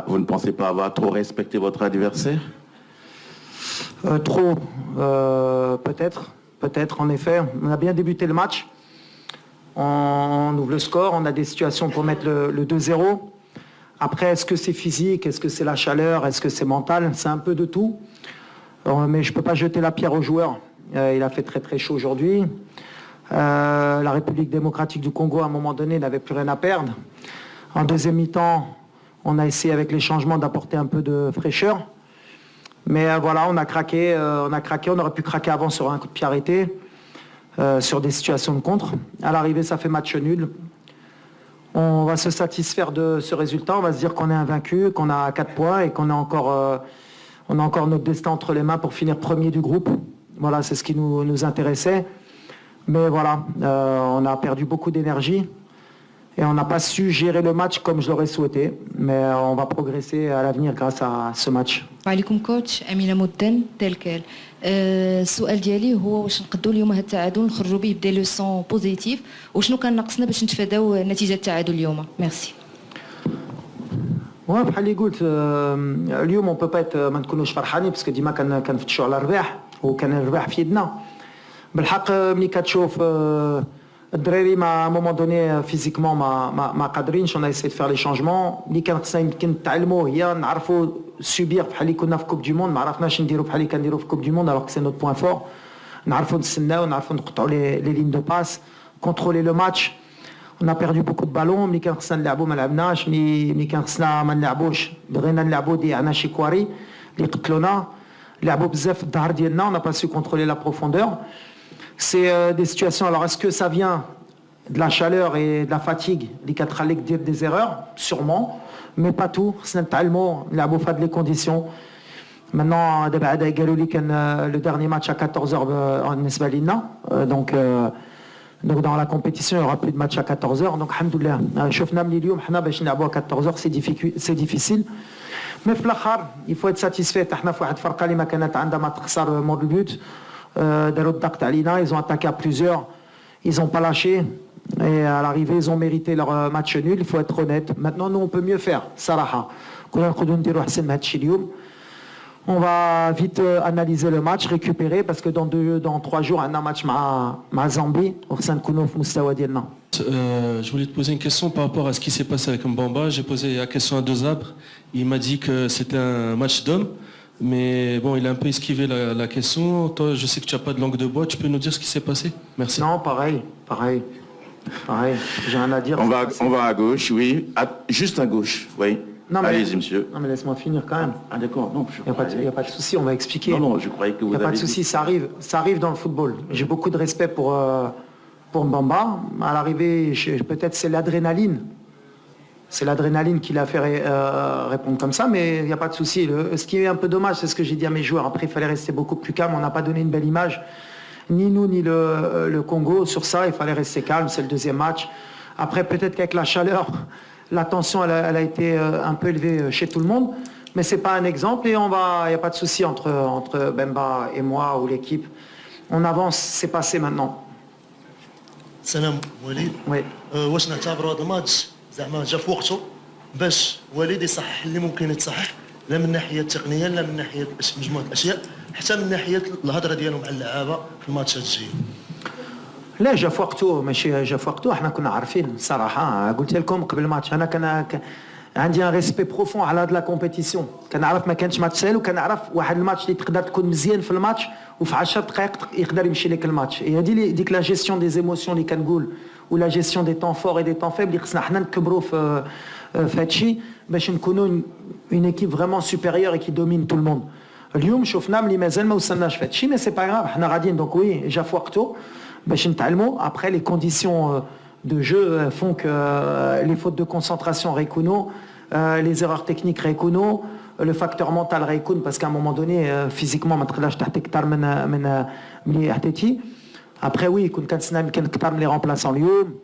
vous ne pensez pas avoir trop respecté votre adversaire? Trop, peut-être en effet. On a bien débuté le match. On ouvre le score, on a des situations pour mettre le 2-0. Après, est-ce que c'est physique, est-ce que c'est la chaleur, est-ce que c'est mental? C'est un peu de tout. Mais je ne peux pas jeter la pierre aux joueurs. Il a fait très très chaud aujourd'hui. La République démocratique du Congo, à un moment donné, n'avait plus rien à perdre. En deuxième mi-temps, on a essayé avec les changements d'apporter un peu de fraîcheur. Mais voilà, on a craqué, on aurait pu craquer avant sur un coup de pied arrêté, sur des situations de contre. À l'arrivée, ça fait match nul. On va se satisfaire de ce résultat, on va se dire qu'on est invaincu, qu'on a 4 points et qu'on a encore notre destin entre les mains pour finir premier du groupe. Voilà, c'est ce qui nous intéressait. Mais voilà, on a perdu beaucoup d'énergie et on n'a pas su gérer le match comme je l'aurais souhaité. Mais on va progresser à l'avenir grâce à ce match. عليكم كوتش أمينة مدن تلكال. السؤال ديالي هو واش نقدروا اليوم هذا التعادل نخرجوا به بدي لوسون بوزيتيف وشنو كان ناقصنا باش نتفاداو نتيجة التعادل اليوم؟ ميرسي. بحال اللي قلت اليوم on peut pas être ما نكونوش فرحانين باسكو ديما كنفتشوا على الرباح وكان الرباح في يدنا. بالحق ملي كتشوف الدراري ما مومون دوني فيزيكمون ما قادرينش. on a essayé de faire les changements اللي كان خصنا يمكن نتعلموا هي نعرفوا سوبير بحال اللي كنا في كوب دي موند. ما عرفناش نديروا بحال اللي كنديروا في كوب دي موند alors que c'est notre point fort. نعرفوا نستناو نعرفوا نقطعوا les lignes de passe, contrôler le match. On a perdu beaucoup de ballons. ملي كان خصنا نلعبوا ما لعبناش. ملي كان خصنا ما نلعبوش بغينا نلعبوا ضيعنا شي كواري اللي قتلونا. لعبوا بزاف في الظهر ديالنا. on n'a pas su contrôler la profondeur. C'est des situations. Alors, est-ce que ça vient de la chaleur et de la fatigue, des erreurs? Sûrement, mais pas tout. C'est les conditions. Maintenant, le dernier match à 14h en Esbalina. Donc, dans la compétition, il n'y aura plus de match à 14h. Donc, alhamdoulilah. À 14h, c'est difficile. Mais il faut être satisfait. Ils ont attaqué à plusieurs, ils n'ont pas lâché et à l'arrivée ils ont mérité leur match nul. Il faut être honnête. Maintenant nous on peut mieux faire. Saraha. On va vite analyser le match, récupérer parce que dans 3 jours on a un match ma Zambie. Je voulais te poser une question par rapport à ce qui s'est passé avec Mbamba. J'ai posé la question à Desabre. Il m'a dit que c'était un match d'hommes. Mais bon, il a un peu esquivé la question. Toi, je sais que tu n'as pas de langue de bois. Tu peux nous dire ce qui s'est passé? Merci. Non, pareil. J'ai rien à dire. On va à gauche, oui. Juste à gauche, oui. Allez-y, monsieur. Non, mais laisse-moi finir quand même. Ah, d'accord. Non, il n'y a pas de souci, on va expliquer. Non, je croyais que vous avez... Il n'y a pas de souci, ça arrive dans le football. J'ai beaucoup de respect pour Mbamba. À l'arrivée, peut-être c'est l'adrénaline. C'est l'adrénaline qui l'a fait répondre comme ça, mais il n'y a pas de souci. Ce qui est un peu dommage, c'est ce que j'ai dit à mes joueurs. Après, il fallait rester beaucoup plus calme. On n'a pas donné une belle image, ni nous, ni le Congo. Sur ça, il fallait rester calme. C'est le deuxième match. Après, peut-être qu'avec la chaleur, la tension, elle a été un peu élevée chez tout le monde. Mais ce n'est pas un exemple et il n'y a pas de souci entre Bemba et moi ou l'équipe. On avance, c'est passé maintenant. Salam, Walid. Oui. واش نعتبروا هذا الماتش زعما جا في وقته باش وليد يصحح اللي ممكن يتصحح لا من الناحيه التقنيه لا من ناحيه مجموعه الاشياء حتى من ناحيه الهضره ديالهم مع اللعابه في الماتشات الجايه. لا جا في وقته ماشي جا في وقته. احنا كنا عارفين الصراحه. قلت لكم قبل الماتش انا كان عندي ان ريسبي بروفون على هاد لا كومبيتيسيون. كنعرف ما كانش ماتش سهل وكنعرف واحد الماتش اللي تقدر تكون مزيان في الماتش وفي 10 دقائق يقدر يمشي لك الماتش. هي ديك لا جيستيون دي زيموسيون اللي كنقول ou la gestion des temps forts et des temps faibles. خصنا حنا نكبروا في هادشي باش نكونوا une équipe vraiment supérieure et qui domine tout le monde. اليوم شفنا ملي مازال ما وصلناش في هادشي mais c'est pas grave. حنا غاديين دونك وي جا في وقته باش نتعلموا. Après les conditions de jeu font que les fautes de concentration récunent, les erreurs techniques récunent, le facteur mental récune parce qu'à un moment donné physiquement ما تقدرش تحتك اكثر من ملي حتيتي. Après oui, كنت كنتسنى يمكن اكثر من لي remplaçants اليوم.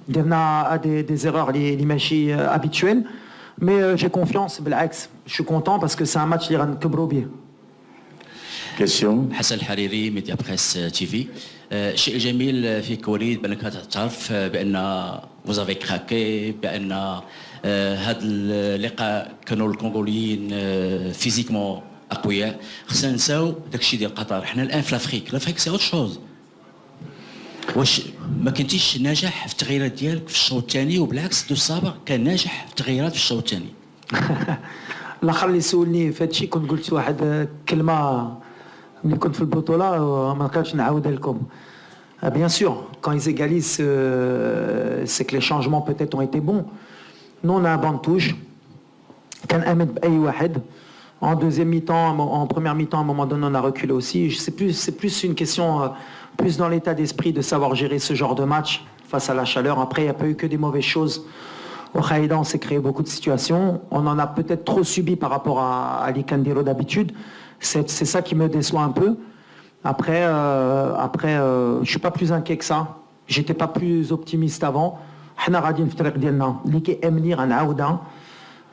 درنا des erreurs اللي ماشي habituelles mais j'ai confiance بالعكس. Je suis content parce que c'est un match اللي غنكبروا به. Question. حسن الحريري ميديا بريس تي في. شيء جميل فيك وليد بانك تعرف بان vous avez craqué بان هذا اللقاء كانوا الكونغوليين فيزيكمون اقوياء. خصنا نساو داكشي ديال قطر. حنا الان في لافريك سي اوت شوز. واش ما كنتيش ناجح في التغييرات ديالك في الشوط الثاني؟ وبالعكس دو السابق كان ناجح في التغييرات في الشوط الثاني. الاخر اللي سولني في هادشي كنت قلت واحد كلمه ملي كنت في البطوله وما نقدرش نعاودها لكم. Bien sûr, quand ils égalisent, c'est que les changements peut-être ont été bons. Nous, on a un banc de touche. En deuxième mi-temps, en première mi-temps, à un moment donné, on a reculé aussi. C'est plus une question, plus dans l'état d'esprit de savoir gérer ce genre de match face à la chaleur. Après, il n'y a pas eu que des mauvaises choses. Au Khaïda, on s'est créé beaucoup de situations. On en a peut-être trop subi par rapport à l'Ikandiro d'habitude. C'est ça qui me déçoit un peu. Après, je ne suis pas plus inquiet que ça. Je n'étais pas plus optimiste avant. حنا غاديين في الطريق ديالنا اللي كيأمني غنعاودها.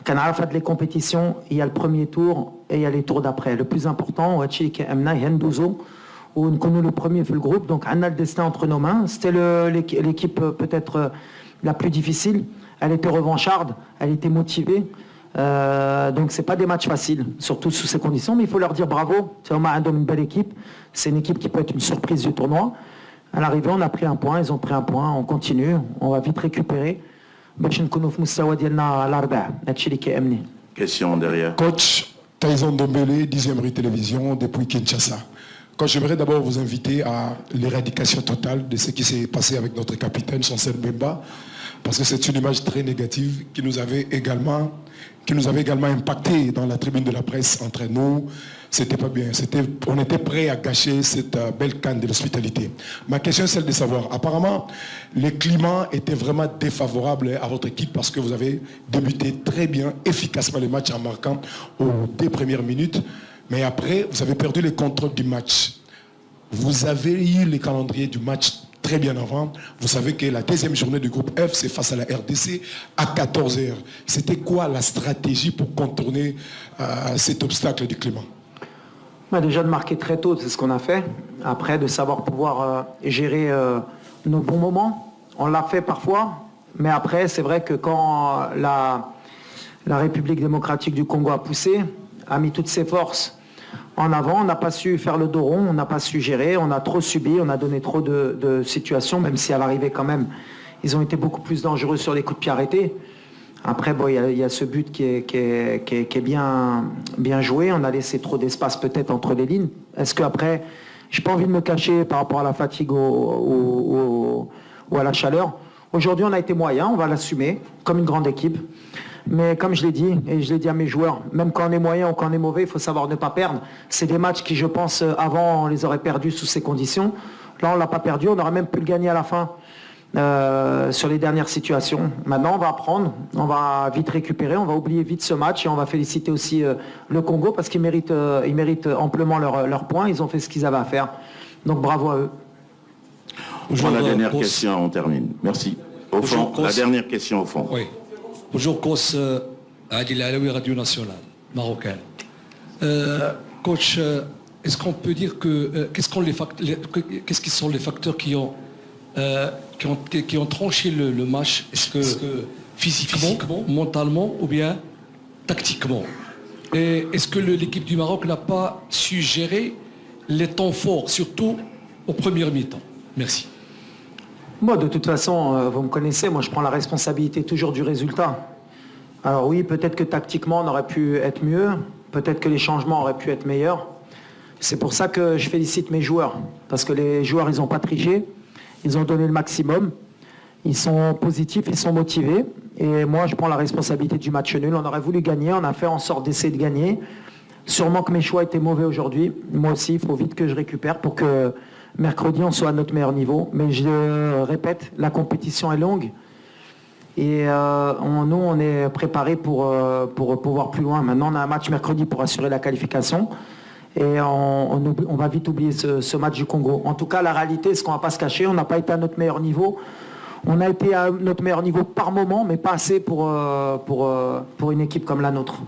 كنعرف هاد لي كومبيتيسيون il y a le premier tour et il y a les tours d'après. Le plus important هادشي اللي كيأمنا هي ندوزو ونكونوا le premier في الجروب. Donc عندنا le destin entre nos mains. C'était l'équipe peut-être la plus difficile. Elle était revancharde, elle était motivée. Donc c'est pas des matchs faciles, surtout sous ces conditions, mais il faut leur dire bravo. C'est une belle équipe, c'est une équipe qui peut être une surprise du tournoi. À l'arrivée, on a pris un point, ils ont pris un point, on continue, on va vite récupérer. Question derrière. Coach Tyson Dombele, 10e rue télévision depuis Kinshasa. Coach, j'aimerais d'abord vous inviter à l'éradication totale de ce qui s'est passé avec notre capitaine Chancel Bemba, parce que c'est une image très négative qui nous avait également impacté dans la tribune de la presse entre nous. C'était pas bien. On était prêt à gâcher cette belle canne de l'hospitalité. Ma question est celle de savoir, apparemment, le climat était vraiment défavorable à votre équipe parce que vous avez débuté très bien, efficacement le match en marquant aux 2 premières minutes. Mais après, vous avez perdu le contrôle du match. Vous avez eu le calendrier du match très bien avant. Vous savez que la 2e journée du groupe F, c'est face à la RDC à 14h. C'était quoi la stratégie pour contourner cet obstacle du climat? Déjà de marquer très tôt, c'est ce qu'on a fait. Après, de savoir pouvoir gérer nos bons moments. On l'a fait parfois, mais après, c'est vrai que quand la République démocratique du Congo a poussé, a mis toutes ses forces en avant, on n'a pas su faire le dos rond, on n'a pas su gérer, on a trop subi, on a donné trop de situations, même si à l'arrivée quand même, ils ont été beaucoup plus dangereux sur les coups de pied arrêtés. Après, bon, il y a ce but qui est bien joué. On a laissé trop d'espace peut-être entre les lignes. Est-ce qu'après, je n'ai pas envie de me cacher par rapport à la fatigue ou à la chaleur. Aujourd'hui, on a été moyen, on va l'assumer comme une grande équipe. Mais comme je l'ai dit, et je l'ai dit à mes joueurs, même quand on est moyen ou quand on est mauvais, il faut savoir ne pas perdre. C'est des matchs qui, je pense, avant, on les aurait perdus sous ces conditions. Là, on ne l'a pas perdu, on aurait même pu le gagner à la fin. Sur les dernières situations. Maintenant, on va apprendre, on va vite récupérer, on va oublier vite ce match et on va féliciter aussi le Congo parce qu'ils méritent amplement leurs points. Ils ont fait ce qu'ils avaient à faire. Donc bravo à eux. Pour la dernière question, on termine. Merci. Au fond, la dernière question au fond. Oui. Bonjour, coach Adil Alaoui, Radio Nationale, marocaine. Coach, est-ce qu'on peut dire que qu'est-ce qui sont les facteurs qui ont tranché le match? Est-ce que physiquement, mentalement ou bien tactiquement? Et est-ce que l'équipe du Maroc n'a pas su gérer les temps forts, surtout aux premières mi-temps? Merci. Moi, de toute façon, vous me connaissez, moi je prends la responsabilité toujours du résultat. Alors oui, peut-être que tactiquement on aurait pu être mieux, peut-être que les changements auraient pu être meilleurs. C'est pour ça que je félicite mes joueurs, parce que les joueurs, ils n'ont pas triché. Ils ont donné le maximum, ils sont positifs, ils sont motivés. Et moi, je prends la responsabilité du match nul. On aurait voulu gagner, on a fait en sorte d'essayer de gagner. Sûrement que mes choix étaient mauvais aujourd'hui. Moi aussi, il faut vite que je récupère pour que mercredi, on soit à notre meilleur niveau. Mais je le répète, la compétition est longue. Et nous, on est préparés pour pouvoir plus loin. Maintenant, on a un match mercredi pour assurer la qualification. Et on va vite oublier ce match du Congo. En tout cas, la réalité, c'est qu'on ne va pas se cacher. On n'a pas été à notre meilleur niveau. On a été à notre meilleur niveau par moment, mais pas assez pour une équipe comme la nôtre.